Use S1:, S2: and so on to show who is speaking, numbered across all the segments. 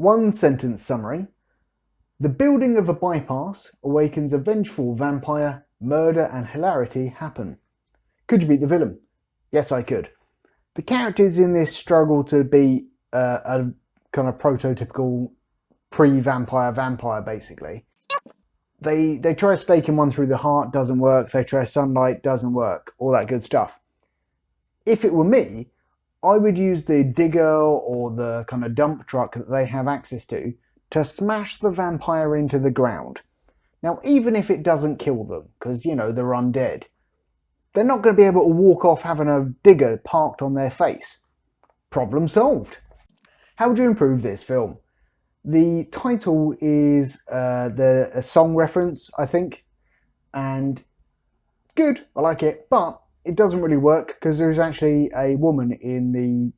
S1: One sentence summary. The building of a bypass awakens a vengeful vampire, murder and hilarity happen. Could you beat the villain? Yes, I could. The characters in this struggle to be a kind of prototypical pre-vampire vampire, basically. They try staking one through the heart, doesn't work. They try sunlight, doesn't work. All that good stuff. If it were me, I would use the digger or the kind of dump truck that they have access to smash the vampire into the ground. Now, even if it doesn't kill them, because, you know, they're undead, they're not going to be able to walk off having a digger parked on their face. Problem solved. How would you improve this film? The title is a song reference, I think, and good, I like it, but it doesn't really work because there's actually a woman in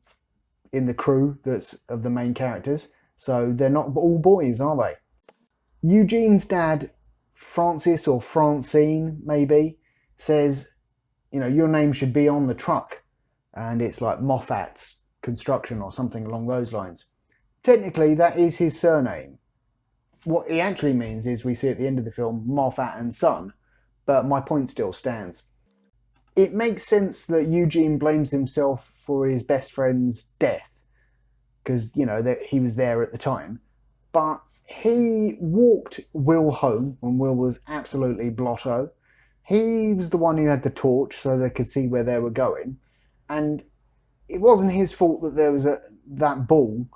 S1: the crew that's of the main characters, so they're not all boys, are they? Eugene's dad, Francis or Francine maybe, says, you know, your name should be on the truck, and it's like Moffat's Construction or something along those lines. Technically, that is his surname. What he actually means is we see at the end of the film Moffat and Son, but my point still stands. It makes sense that Eugene blames himself for his best friend's death, because, you know, that he was there at the time, but he walked Will home when Will was absolutely blotto. He was the one who had the torch so they could see where they were going, and it wasn't his fault that there was that bull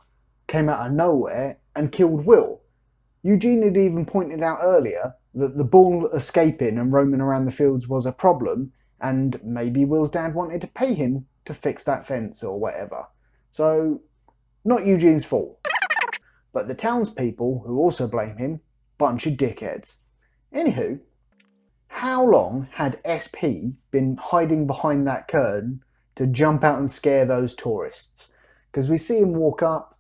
S1: came out of nowhere and killed Will. Eugene had even pointed out earlier that the bull escaping and roaming around the fields was a problem, and maybe Will's dad wanted to pay him to fix that fence or whatever. So, not Eugene's fault. But the townspeople, who also blame him, bunch of dickheads. Anywho, how long had SP been hiding behind that curtain to jump out and scare those tourists? Because we see him walk up,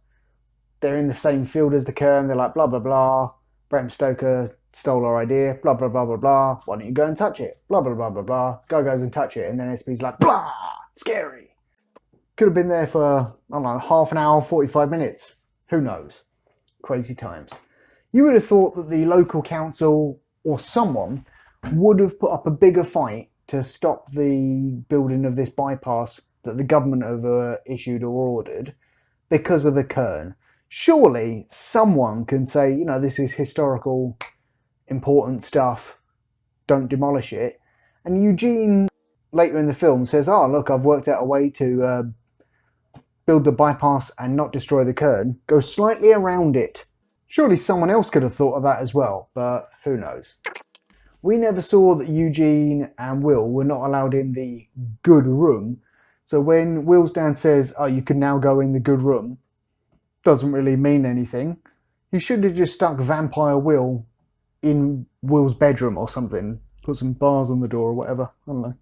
S1: they're in the same field as the Kern, they're like, blah, blah, blah, Bram Stoker stole our idea, blah, blah, blah, blah, blah, why don't you go and touch it, blah, blah, blah, blah, blah, guy goes and touch it, and then SP's like, blah, scary. Could have been there for, I don't know, half an hour, 45 minutes, who knows, crazy times. You would have thought that the local council or someone would have put up a bigger fight to stop the building of this bypass that the government have issued or ordered because of the Kern. Surely someone can say, you know, this is historical, important stuff, don't demolish it. And Eugene, later in the film, says, oh, look, I've worked out a way to build the bypass and not destroy the Kern. Go slightly around it. Surely someone else could have thought of that as well, but who knows. We never saw that Eugene and Will were not allowed in the good room. So when Will's dad says, oh, you can now go in the good room, doesn't really mean anything. He should have just stuck Vampire Will in Will's bedroom or something. Put some bars on the door or whatever. I don't know.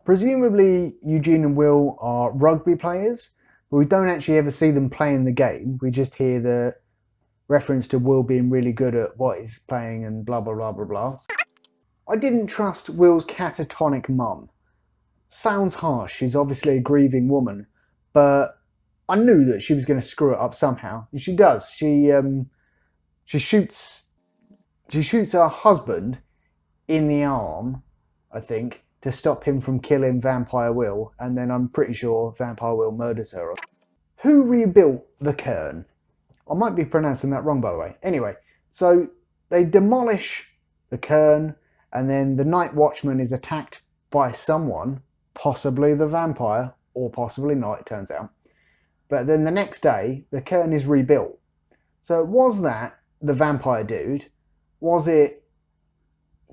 S1: Presumably Eugene and Will are rugby players, but we don't actually ever see them playing the game. We just hear the reference to Will being really good at what he's playing and blah, blah, blah, blah, blah. I didn't trust Will's catatonic mum. Sounds harsh, she's obviously a grieving woman, but I knew that she was going to screw it up somehow. And she does. She shoots her husband in the arm, I think, to stop him from killing Vampire Will, and then I'm pretty sure Vampire Will murders her. Who rebuilt the Kern? I might be pronouncing that wrong, by the way. Anyway, so they demolish the Kern, and then the Night Watchman is attacked by someone, possibly the vampire, or possibly not, it turns out. But then the next day, the Kern is rebuilt. So was that the vampire dude? Was it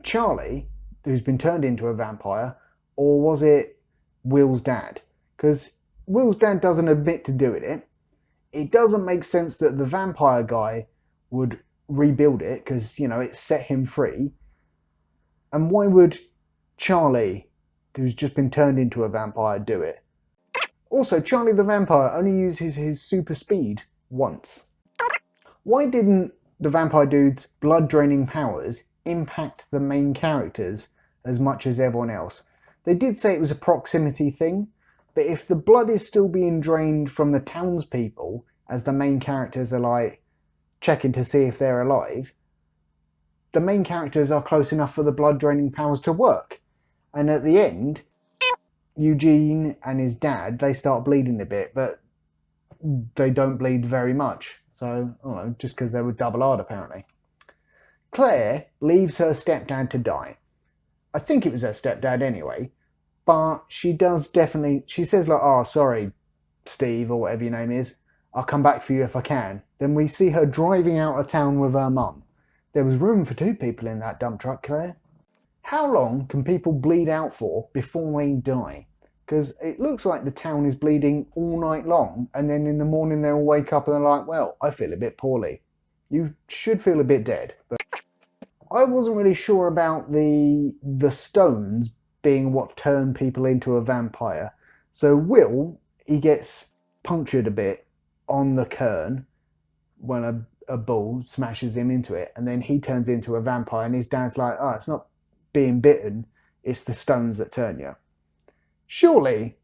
S1: Charlie, who's been turned into a vampire? Or was it Will's dad? Because Will's dad doesn't admit to doing it. It doesn't make sense that the vampire guy would rebuild it, because, you know, it set him free. And why would Charlie, who's just been turned into a vampire, do it? Also, Charlie the Vampire only uses his super speed once. Why didn't the vampire dude's blood-draining powers impact the main characters as much as everyone else? They did say it was a proximity thing, but if the blood is still being drained from the townspeople as the main characters are like checking to see if they're alive, the main characters are close enough for the blood draining powers to work. And at the end, Eugene and his dad, they start bleeding a bit, but they don't bleed very much. So, I don't know, just because they were double-R'd apparently. Claire leaves her stepdad to die. I think it was her stepdad anyway, but she does definitely, she says like, oh, sorry, Steve, or whatever your name is, I'll come back for you if I can. Then we see her driving out of town with her mum. There was room for 2 people in that dump truck, Claire. How long can people bleed out for before they die? Because it looks like the town is bleeding all night long, and then in the morning they'll wake up and they're like, well, I feel a bit poorly. You should feel a bit dead. But I wasn't really sure about the stones being what turn people into a vampire. So Will, he gets punctured a bit on the cairn when a bull smashes him into it, and then he turns into a vampire, and his dad's like, oh, it's not being bitten, it's the stones that turn you. Surely,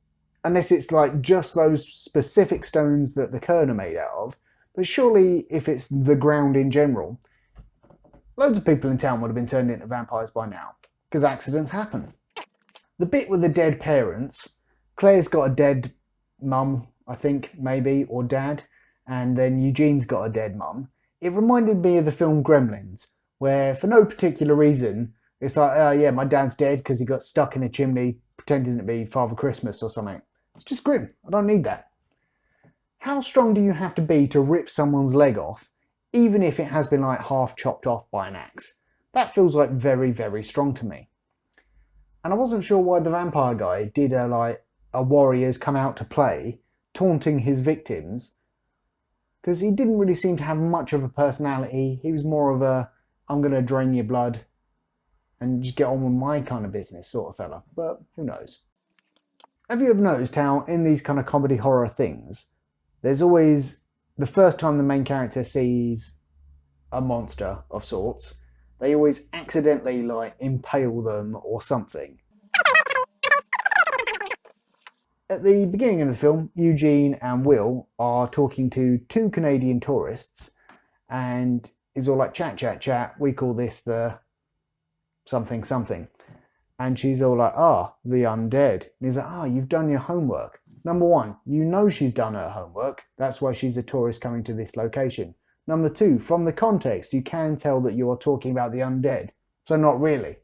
S1: unless it's like just those specific stones that the cairn are made out of, but surely if it's the ground in general, loads of people in town would have been turned into vampires by now, because accidents happen. The bit with the dead parents, Claire's got a dead mum, I think, maybe, or dad, and then Eugene's got a dead mum. It reminded me of the film Gremlins, where for no particular reason, it's like, oh yeah, my dad's dead because he got stuck in a chimney pretending to be Father Christmas or something. It's just grim. I don't need that. How strong do you have to be to rip someone's leg off, even if it has been like half chopped off by an axe? That feels like very, very strong to me. And I wasn't sure why the vampire guy did a warrior's come out to play, taunting his victims, because he didn't really seem to have much of a personality. He was more of a, I'm going to drain your blood and just get on with my kind of business sort of fella. But who knows? Have you ever noticed how in these kind of comedy horror things, there's always, the first time the main character sees a monster of sorts, they always accidentally like impale them or something. At the beginning of the film, Eugene and Will are talking to 2 Canadian tourists, and he's all like, chat, chat, chat, we call this the something, something. And she's all like, the undead. And he's like, you've done your homework. Number 1, you know she's done her homework. That's why she's a tourist coming to this location. Number 2, from the context, you can tell that you are talking about the undead. So not really.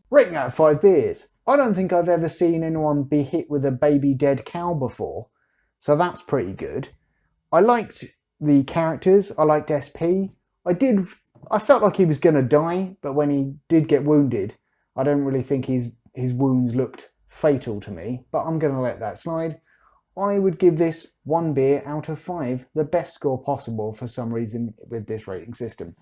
S1: Rating out of 5 beers. I don't think I've ever seen anyone be hit with a baby dead cow before. So that's pretty good. I liked the characters. I liked SP. I felt like he was going to die, but when he did get wounded, I don't really think his wounds looked fatal to me, but I'm going to let that slide. I would give this 1 beer out of 5, the best score possible for some reason with this rating system.